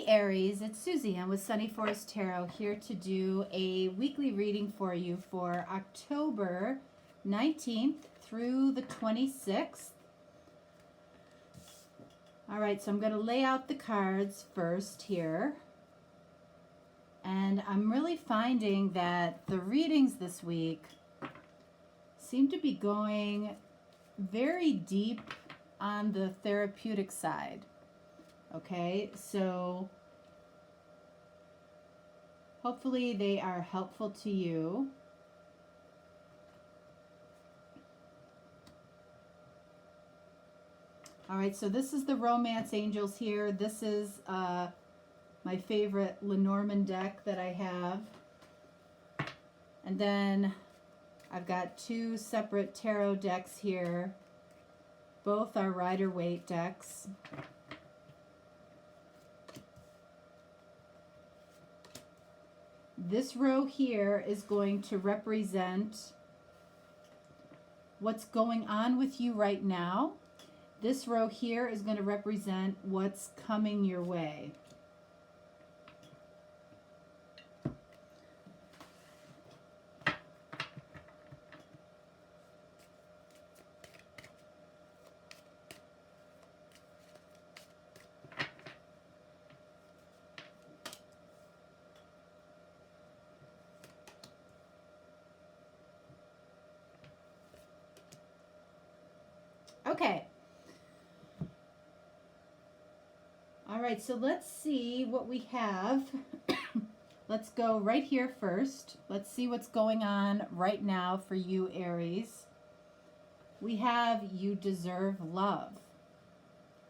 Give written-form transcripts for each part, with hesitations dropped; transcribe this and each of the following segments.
Aries, it's Suzanne with Sunny Forest Tarot here to do a weekly reading for you for October 19th through the 26th. All right, so I'm going to lay out the cards first here. And I'm really finding that the readings this week seem to be going very deep on the therapeutic side. Okay, so hopefully they are helpful to you. All right, so this is the Romance Angels here. This is my favorite Lenormand deck that I have. And then I've got two separate tarot decks here. Both are Rider-Waite decks. This row here is going to represent what's going on with you right now. This row here is going to represent what's coming your way. Okay. All right, so let's see what we have. Let's go right here first. Let's see what's going on right now for you, Aries. We have you deserve love.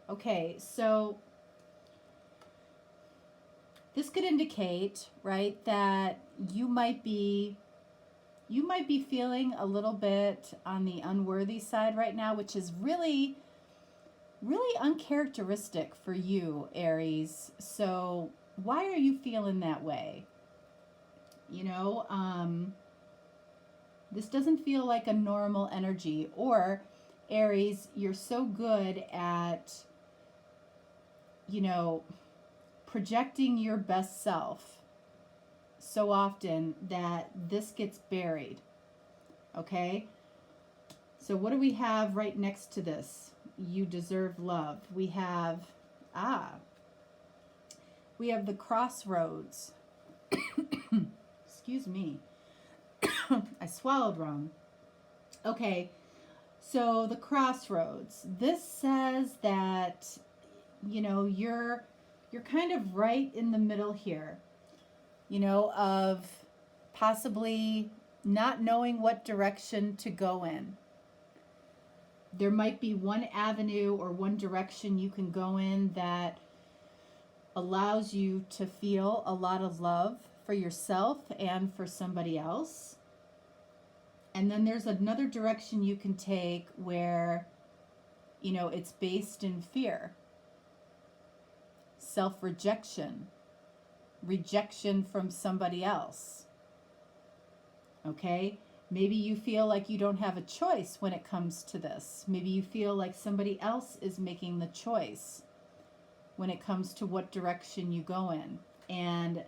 Okay, so this could indicate, right, that you might be feeling a little bit on the unworthy side right now, which is really uncharacteristic for you, Aries. So why are you feeling that way? You know, this doesn't feel like a normal energy. Or, Aries, you're so good at, you know, projecting your best self so often that this gets buried. Okay? So what do we have right next to this? You deserve love. We have the Crossroads. Excuse me. I swallowed wrong. Okay. So the Crossroads. This says that, you know, you're kind of right in the middle here. You know, of possibly not knowing what direction to go in. There might be one avenue or one direction you can go in that allows you to feel a lot of love for yourself and for somebody else. And then there's another direction you can take where, you know, it's based in fear, self-rejection, rejection from somebody else. Okay? Maybe you feel like you don't have a choice when it comes to this. Maybe you feel like somebody else is making the choice when it comes to what direction you go in. And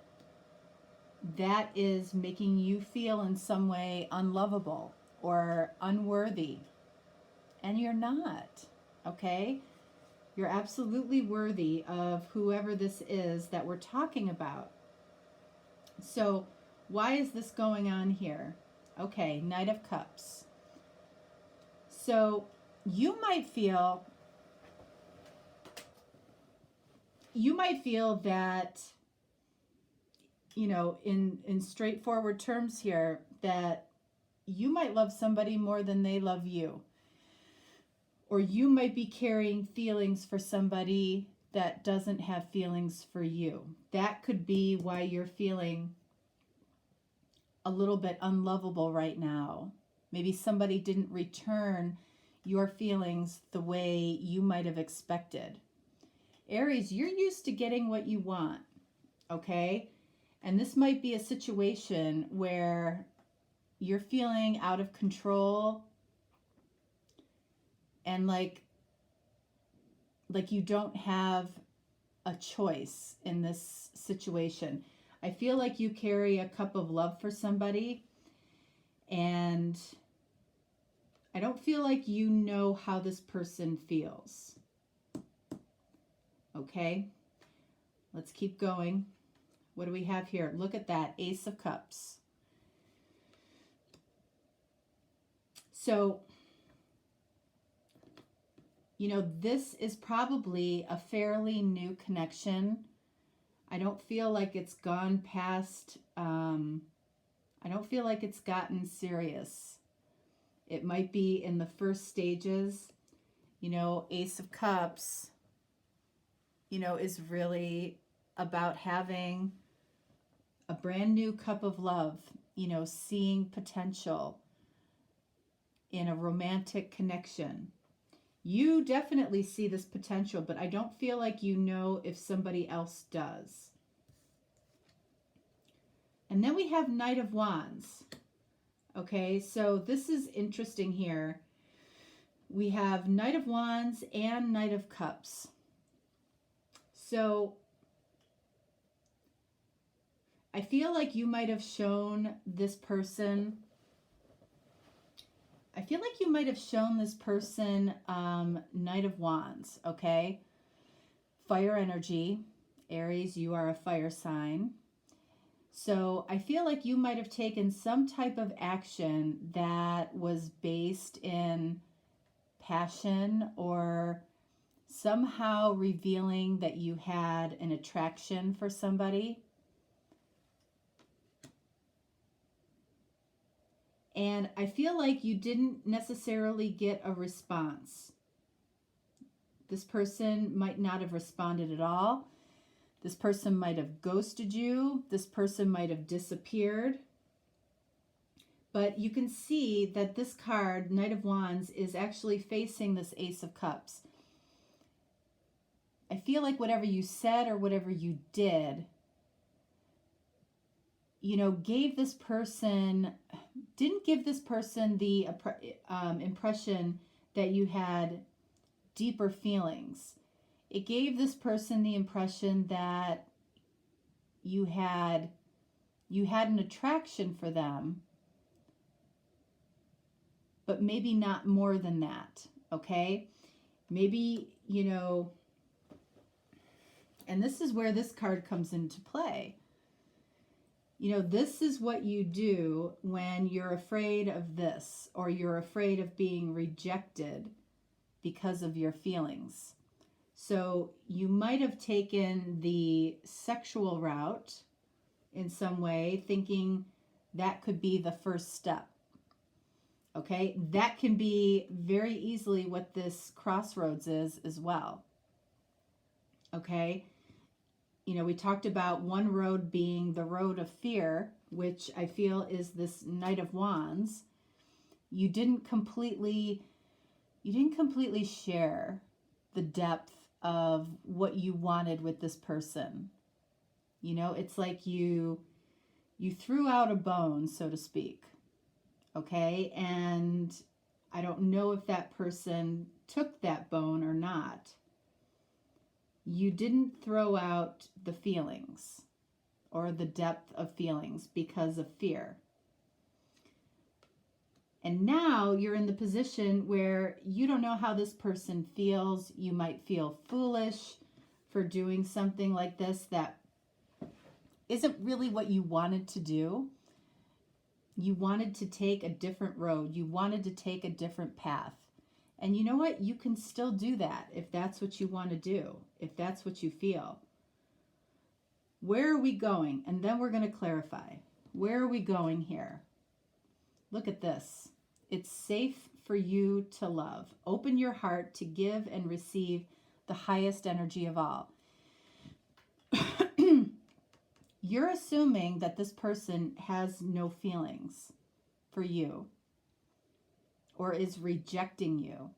that is making you feel in some way unlovable or unworthy. And you're not, okay? You're absolutely worthy of whoever this is that we're talking about. So why is this going on here? Okay, Knight of Cups. So you might feel that, you know, in straightforward terms here, that you might love somebody more than they love you. Or you might be carrying feelings for somebody that doesn't have feelings for you. That could be why you're feeling a little bit unlovable right now. Maybe somebody didn't return your feelings the way you might have expected. Aries, you're used to getting what you want, okay? And this might be a situation where you're feeling out of control and like you don't have a choice in this situation. I feel like you carry a cup of love for somebody, and I don't feel like you know how this person feels. Okay, let's keep going. What do we have here? Look at that, Ace of Cups. So, you know, this is probably a fairly new connection. I don't feel like it's gone past, I don't feel like it's gotten serious. It might be in the first stages. You know, Ace of Cups, you know, is really about having a brand new cup of love, you know, seeing potential in a romantic connection. You definitely see this potential, but I don't feel like you know if somebody else does. And then we have Knight of Wands. Okay, so this is interesting here. We have Knight of Wands and Knight of Cups. So I feel like you might have shown this person, Knight of Wands, okay? Fire energy. Aries, you are a fire sign. So I feel like you might have taken some type of action that was based in passion, or somehow revealing that you had an attraction for somebody. And I feel like you didn't necessarily get a response. This person might not have responded at all. This person might have ghosted you. This person might have disappeared. But you can see that this card, Knight of Wands, is actually facing this Ace of Cups. I feel like whatever you said or whatever you did, you know, didn't give this person the impression that you had deeper feelings. It gave this person the impression that you had an attraction for them, but maybe not more than that, okay? Maybe, you know, and this is where this card comes into play. You know, this is what you do when you're afraid of this, or you're afraid of being rejected because of your feelings. So you might have taken the sexual route in some way, thinking that could be the first step. Okay, that can be very easily what this Crossroads is as well. Okay, you know, we talked about one road being the road of fear, which I feel is this Knight of Wands. You didn't completely share the depth of what you wanted with this person. You know, it's like you threw out a bone, so to speak. Okay, and I don't know if that person took that bone or not. You didn't throw out the feelings or the depth of feelings because of fear. And now you're in the position where you don't know how this person feels. You might feel foolish for doing something like this that isn't really what you wanted to do. You wanted to take a different road. You wanted to take a different path. And you know what? You can still do that if that's what you want to do, if that's what you feel. Where are we going? And then we're going to clarify. Where are we going here? Look at this. It's safe for you to love. Open your heart to give and receive the highest energy of all. You're assuming that this person has no feelings for you or is rejecting you.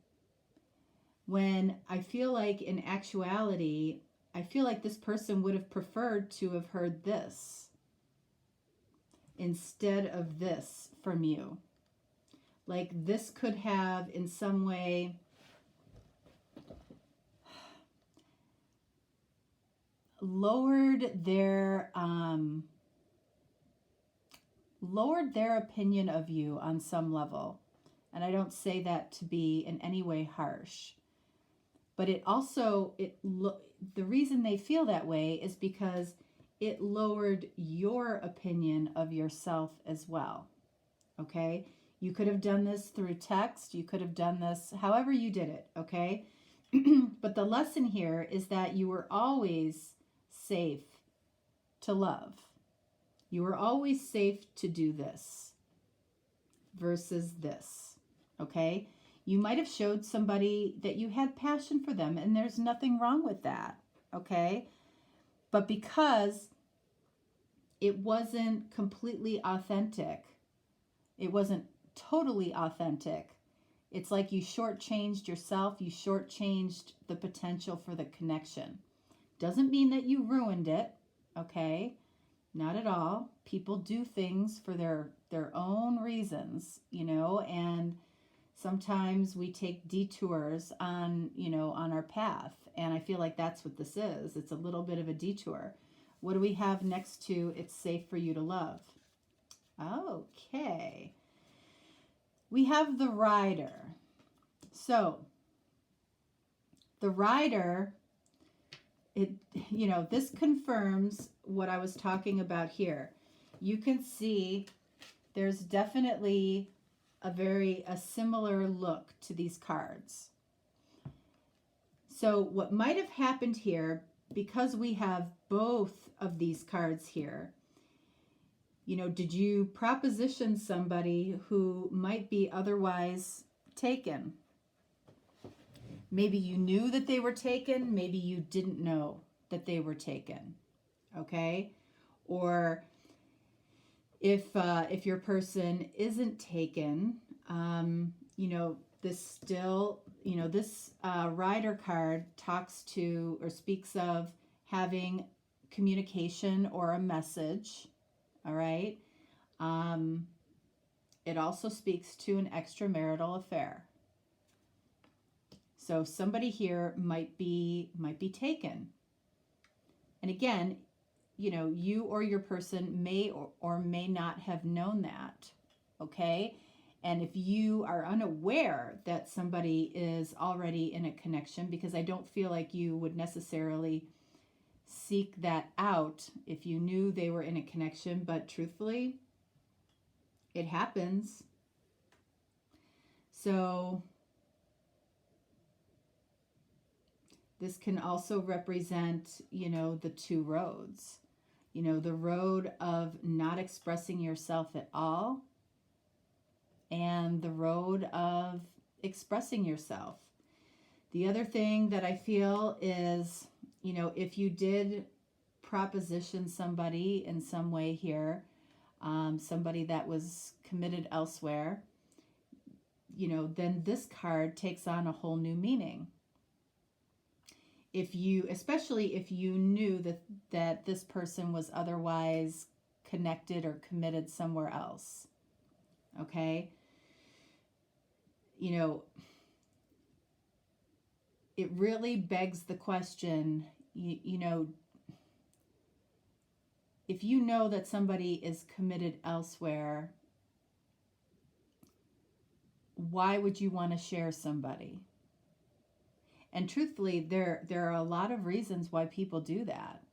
When I feel like in actuality, I feel like this person would have preferred to have heard this instead of this from you. Like this could have in some way lowered their opinion of you on some level. And I don't say that to be in any way harsh. But it also, the reason they feel that way is because it lowered your opinion of yourself as well. Okay? You could have done this through text. You could have done this however you did it. Okay? But the lesson here is that you were always safe to love. You were always safe to do this versus this. Okay? You might have showed somebody that you had passion for them, and there's nothing wrong with that. Okay? But because it wasn't completely authentic, it wasn't totally authentic, it's like you shortchanged yourself, you shortchanged the potential for the connection. Doesn't mean that you ruined it, okay? Not at all. People do things for their own reasons, you know, and sometimes we take detours on, you know, on our path. And I feel like that's what this is. It's a little bit of a detour. What do we have next to it's safe for you to love? Okay. We have the rider. So the rider, it, you know, this confirms what I was talking about here. You can see there's definitely a similar look to these cards. So what might have happened here, because we have both of these cards here, you know, did you proposition somebody who might be otherwise taken? Maybe you knew that they were taken. Maybe you didn't know that they were taken. Okay? Or if your person isn't taken, you know, this rider card talks to or speaks of having communication or a message. All right. It also speaks to an extramarital affair. So somebody here might be taken. And again, you know, you or your person may or may not have known that. Okay. And if you are unaware that somebody is already in a connection, because I don't feel like you would necessarily seek that out if you knew they were in a connection, but truthfully, it happens. So this can also represent, you know, the two roads. You know, the road of not expressing yourself at all and the road of expressing yourself. The other thing that I feel is, you know, if you did proposition somebody in some way here, somebody that was committed elsewhere, you know, then this card takes on a whole new meaning. If you, especially if you knew that this person was otherwise connected or committed somewhere else, okay? You know, it really begs the question, you know, if you know that somebody is committed elsewhere, why would you want to share somebody? And truthfully, there are a lot of reasons why people do that.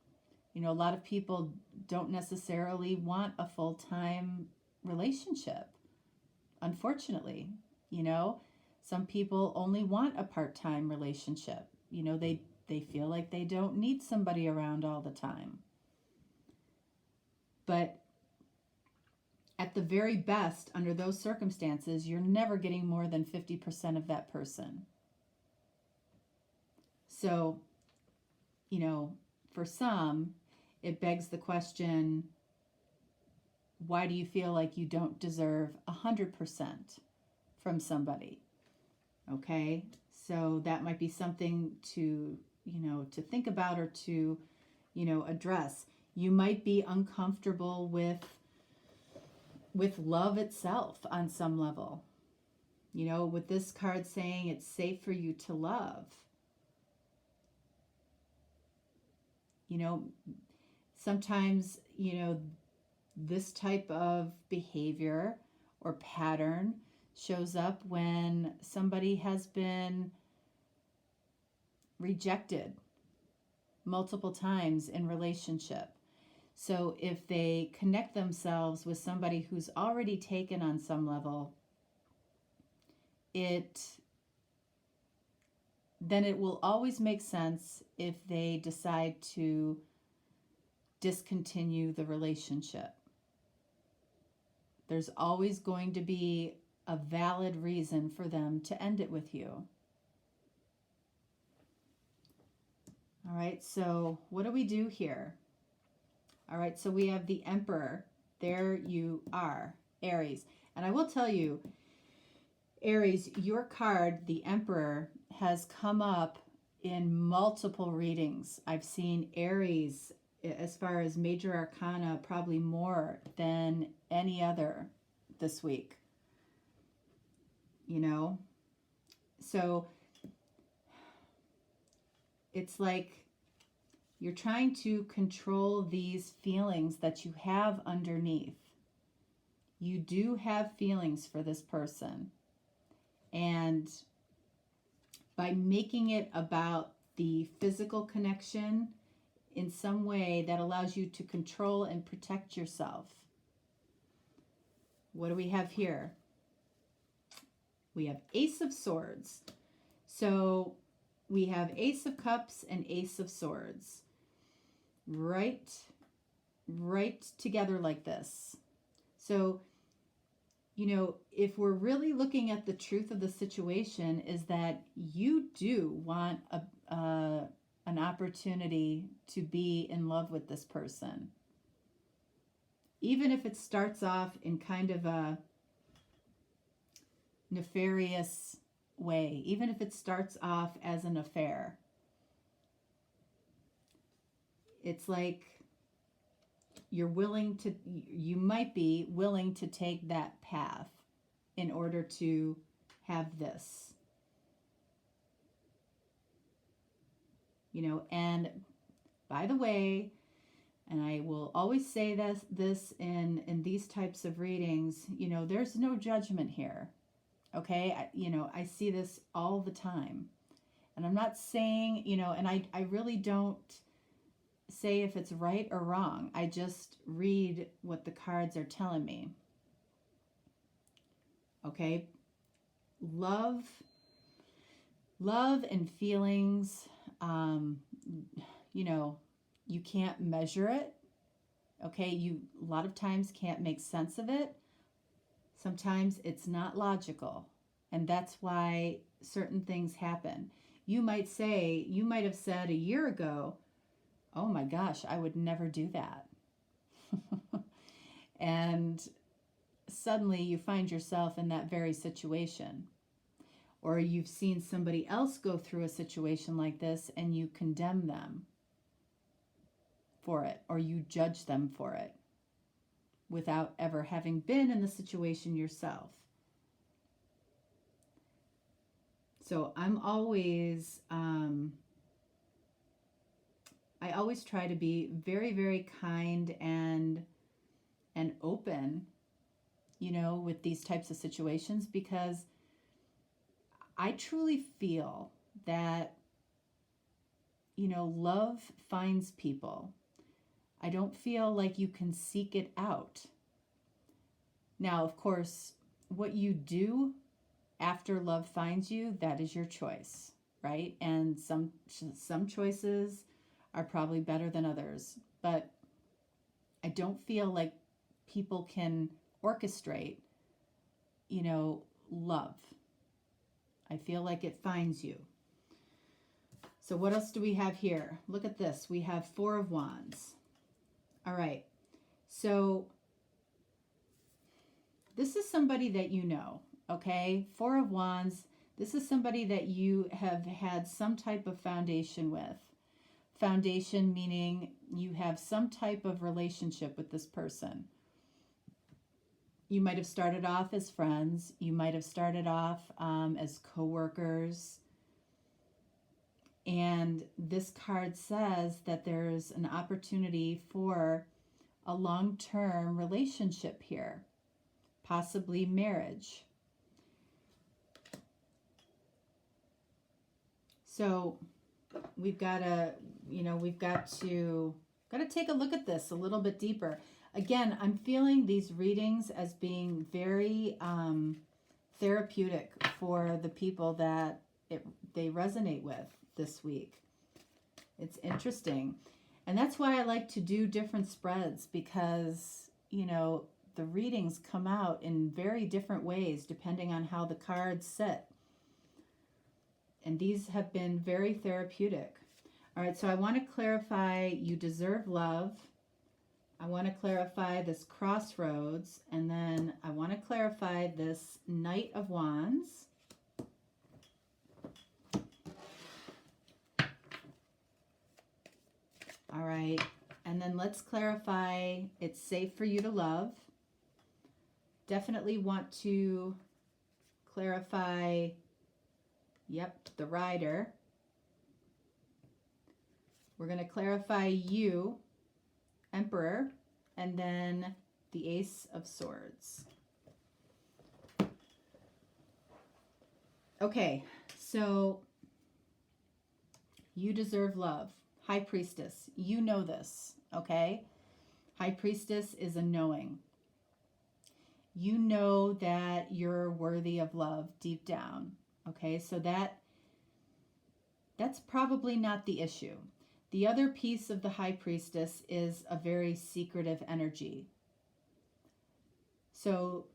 You know, a lot of people don't necessarily want a full-time relationship. Unfortunately, you know, some people only want a part-time relationship. You know, they feel like they don't need somebody around all the time. But at the very best, under those circumstances, you're never getting more than 50% of that person. So, you know, for some, it begs the question, why do you feel like you don't deserve 100% from somebody? Okay, so that might be something to, you know, to think about or to, you know, address. You might be uncomfortable with love itself on some level. You know, with this card saying it's safe for you to love. You know, sometimes, this type of behavior or pattern shows up when somebody has been rejected multiple times in relationship. So if they connect themselves with somebody who's already taken on some level, then it will always make sense if they decide to discontinue the relationship. There's always going to be a valid reason for them to end it with you. All right, so what do we do here? All right, so we have the Emperor. There you are, Aries. And I will tell you, Aries, your card, the Emperor, has come up in multiple readings. I've seen Aries, as far as major arcana, probably more than any other this week. So it's like you're trying to control these feelings that you have underneath. You do have feelings for this person. And by making it about the physical connection in some way that allows you to control and protect yourself. What do we have here? We have Ace of Swords. So we have Ace of Cups and Ace of Swords. Right together like this. So, if we're really looking at the truth of the situation, is that you do want an opportunity to be in love with this person. Even if it starts off in kind of a nefarious way, even if it starts off as an affair, it's like you might be willing to take that path in order to have this. And by the way, and I will always say this in these types of readings, there's no judgment here. Okay? I see this all the time. And I'm not saying, and I really don't say if it's right or wrong. I just read what the cards are telling me. Okay? Love and feelings, you can't measure it. Okay? You a lot of times can't make sense of it. Sometimes it's not logical. And that's why certain things happen. You might have said a year ago, oh my gosh, I would never do that. And suddenly you find yourself in that very situation. Or you've seen somebody else go through a situation like this and you condemn them for it, or you judge them for it without ever having been in the situation yourself. So I always try to be very, very kind and open, with these types of situations, because I truly feel that, love finds people. I don't feel like you can seek it out. Now, of course, what you do after love finds you, that is your choice, right? And some choices are probably better than others, but I don't feel like people can orchestrate, love. I feel like it finds you. So what else do we have here? Look at this. We have Four of Wands. All right. So this is somebody that you know, okay? Four of Wands. This is somebody that you have had some type of foundation with. Foundation meaning you have some type of relationship with this person. You might have started off as friends. You might have started off as co-workers. And this card says that there's an opportunity for a long-term relationship here, possibly marriage. So we've got to, we've got to take a look at this a little bit deeper. Again, I'm feeling these readings as being very therapeutic for the people that they resonate with this week. It's interesting. And that's why I like to do different spreads, because, the readings come out in very different ways depending on how the cards sit. And these have been very therapeutic. All right, so I want to clarify you deserve love. I want to clarify this Crossroads, and then I want to clarify this Knight of Wands. All right, and then let's clarify it's safe for you to love. Definitely want to clarify, the Rider. We're going to clarify you, Emperor, and then the Ace of Swords. Okay, so you deserve love. High Priestess, you know this, okay? High Priestess is a knowing. You know that you're worthy of love deep down, okay? So that's probably not the issue. The other piece of the High Priestess is a very secretive energy. So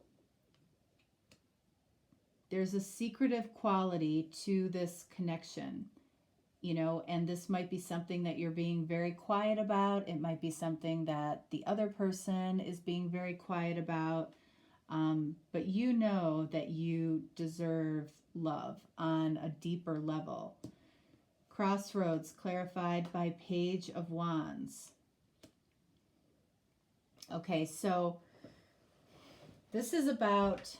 there's a secretive quality to this connection. And this might be something that you're being very quiet about. It might be something that the other person is being very quiet about. But you know that you deserve love on a deeper level. Crossroads, clarified by Page of Wands. Okay, so this is about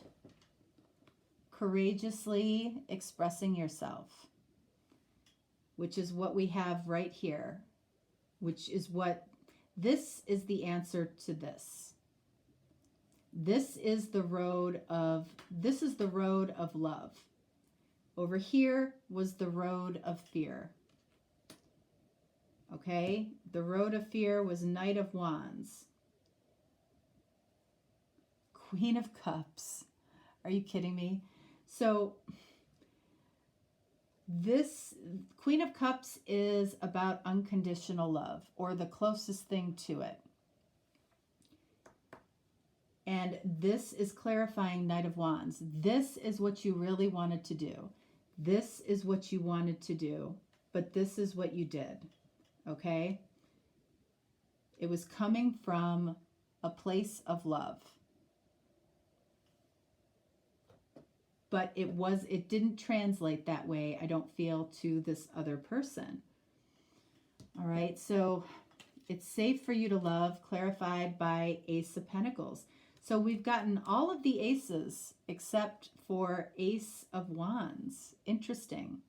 courageously expressing yourself, which is what we have right here, this is the answer to this. This is the road of love. Over here was the road of fear. Okay? The road of fear was Knight of Wands. Queen of Cups. Are you kidding me? So this Queen of Cups is about unconditional love, or the closest thing to it. And this is clarifying Knight of Wands. This is what you really wanted to do. This is what you wanted to do, but this is what you did, okay? It was coming from a place of love. But it didn't translate that way, I don't feel, to this other person. All right, so it's safe for you to love, clarified by Ace of Pentacles. So we've gotten all of the aces except for Ace of Wands. Interesting.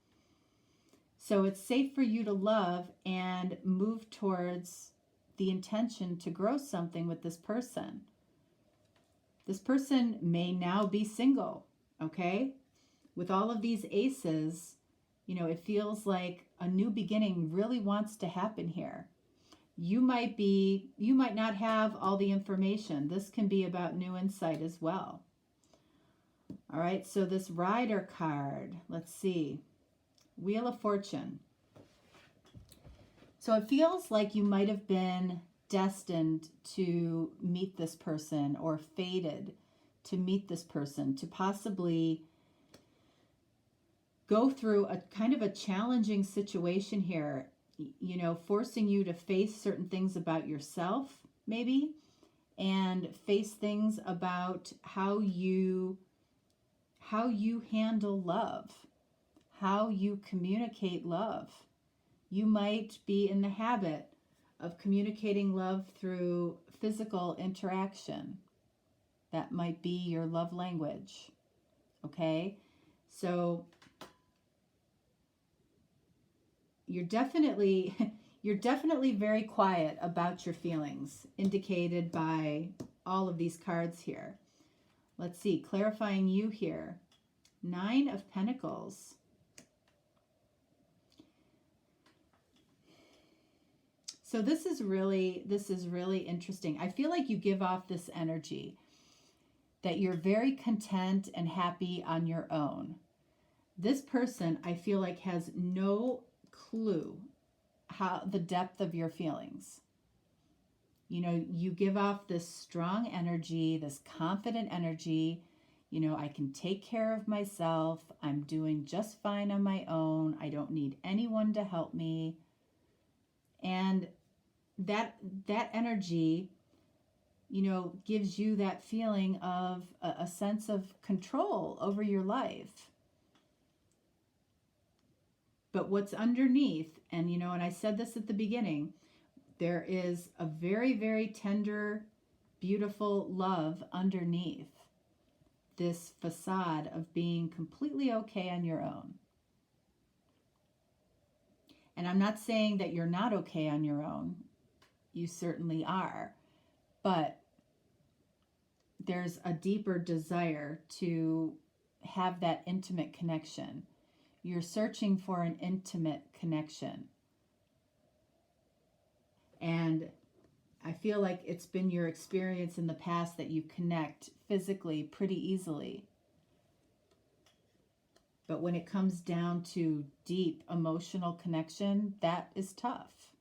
So it's safe for you to love and move towards the intention to grow something with this person. This person may now be single, okay? With all of these aces, it feels like a new beginning really wants to happen here. You might not have all the information. This can be about new insight as well. All right, so this Rider card, let's see. Wheel of Fortune. So it feels like you might have been destined to meet this person, or fated to meet this person, to possibly go through a kind of a challenging situation here, forcing you to face certain things about yourself, maybe, and face things about how you handle love, how you communicate love. You might be in the habit of communicating love through physical interaction. That might be your love language, okay? So you're definitely you're definitely very quiet about your feelings, indicated by all of these cards here. Let's see, clarifying you here. 9 of Pentacles. So this is really interesting. I feel like you give off this energy that you're very content and happy on your own. This person, I feel like, has no clue how the depth of your feelings. You know, you give off this strong energy, this confident energy. You know, I can take care of myself. I'm doing just fine on my own. I don't need anyone to help me. And that energy, you know, gives you that feeling of a sense of control over your life. But what's underneath, and you know, and I said this at the beginning, there is a very, very tender, beautiful love underneath this facade of being completely okay on your own. And I'm not saying that you're not okay on your own. You certainly are. But there's a deeper desire to have that intimate connection. You're searching for an intimate connection. And I feel like it's been your experience in the past that you connect physically pretty easily. But when it comes down to deep emotional connection, that is tough.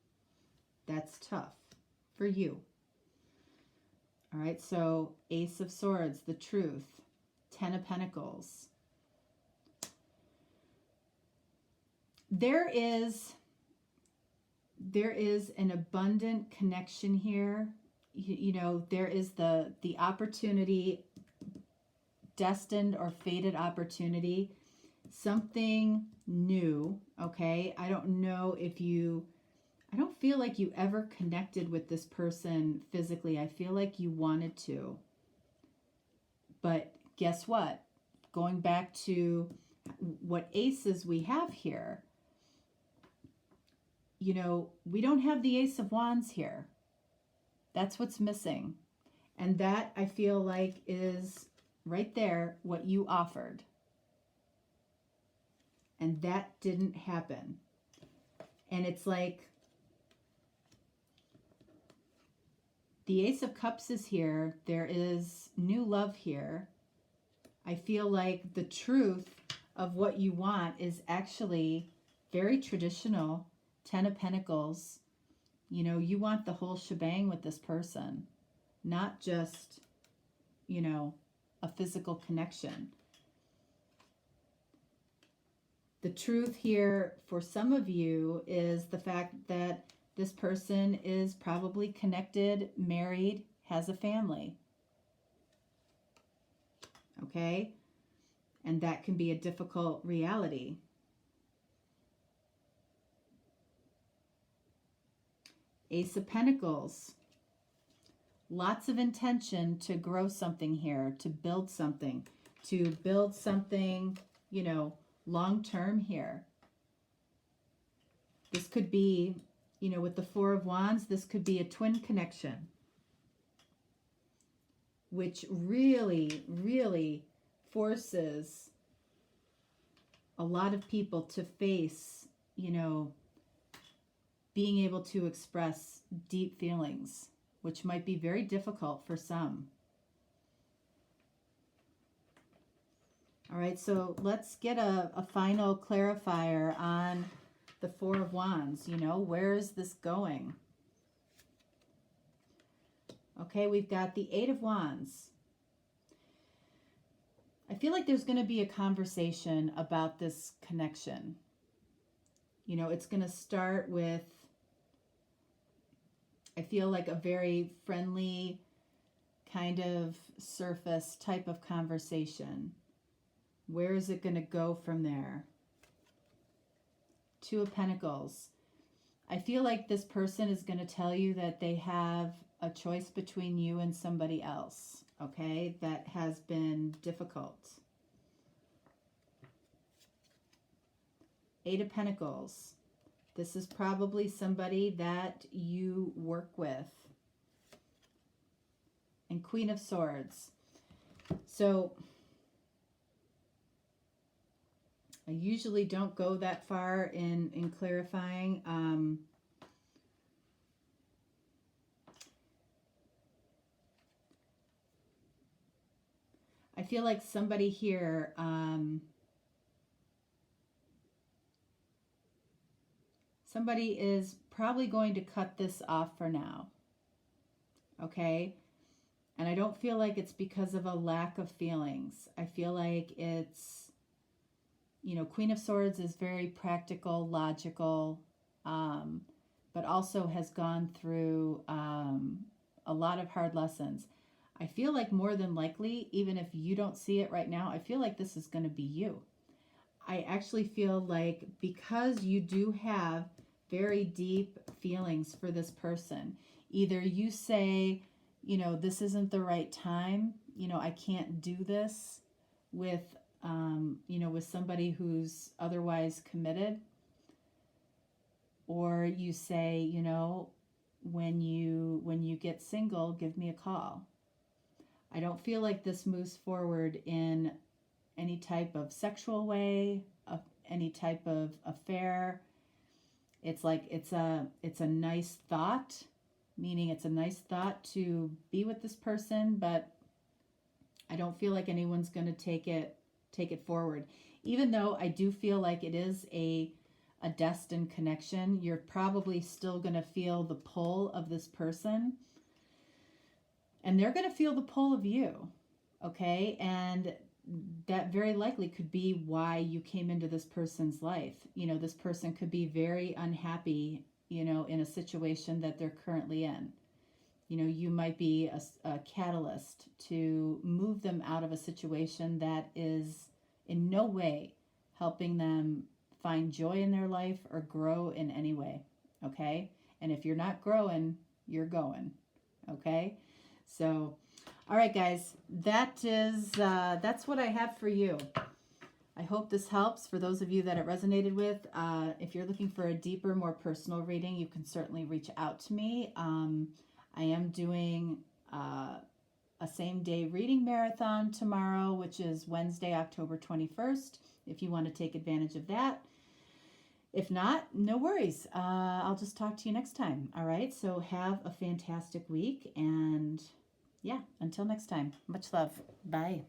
That's tough for you. All right, so Ace of Swords, the Truth, 10 of Pentacles. There is an abundant connection here. You know, there is the opportunity, destined or fated opportunity, something new, okay? I don't feel like you ever connected with this person physically. I feel like you wanted to. But guess what? Going back to what aces we have here, you know, we don't have the Ace of Wands here. That's what's missing. And that, I feel like, is right there what you offered. And that didn't happen. And it's like the Ace of Cups is here. There is new love here. I feel like the truth of what you want is actually very traditional. 10 of Pentacles. You know, you want the whole shebang with this person, not just, you know, a physical connection. The truth here for some of you is the fact that this person is probably connected, married, has a family. Okay? And that can be a difficult reality. Ace of Pentacles. Lots of intention to grow something here, to build something, you know, long-term here. This could be, you know, with the Four of Wands, this could be a twin connection, which really, really forces a lot of people to face, you know, being able to express deep feelings, which might be very difficult for some. All right, so let's get a final clarifier on the Four of Wands. You know, where is this going? Okay, we've got the Eight of Wands. I feel like there's going to be a conversation about this connection. You know, it's going to start with, I feel like, a very friendly kind of surface type of conversation. Where is it going to go from there? Two of Pentacles. I feel like this person is going to tell you that they have a choice between you and somebody else, okay, that has been difficult. Eight of Pentacles. This is probably somebody that you work with. And Queen of Swords. So I usually don't go that far in clarifying. I feel like somebody here, somebody is probably going to cut this off for now. Okay? And I don't feel like it's because of a lack of feelings. I feel like it's, you know, Queen of Swords is very practical, logical, but also has gone through a lot of hard lessons. I feel like more than likely, even if you don't see it right now, I feel like this is going to be you. I actually feel like because you do have very deep feelings for this person, either you say, you know, this isn't the right time, you know, I can't do this with, you know, with somebody who's otherwise committed, or you say, you know, when you get single, give me a call. I don't feel like this moves forward in any type of sexual way, of any type of affair. It's like it's a nice thought, meaning it's a nice thought to be with this person, but I don't feel like anyone's going to take it forward. Even though I do feel like it is a destined connection, you're probably still going to feel the pull of this person, and they're going to feel the pull of you. Okay? And that very likely could be why you came into this person's life. You know, this person could be very unhappy, you know, in a situation that they're currently in. You know, you might be a catalyst to move them out of a situation that is in no way helping them find joy in their life or grow in any way. Okay? And if you're not growing, you're going. Okay? So, all right, guys, that's what I have for you. I hope this helps for those of you that it resonated with. If you're looking for a deeper, more personal reading, you can certainly reach out to me. I am doing a same-day reading marathon tomorrow, which is Wednesday, October 21st, if you want to take advantage of that. If not, no worries. I'll just talk to you next time. All right, so have a fantastic week, and yeah, until next time, much love. Bye.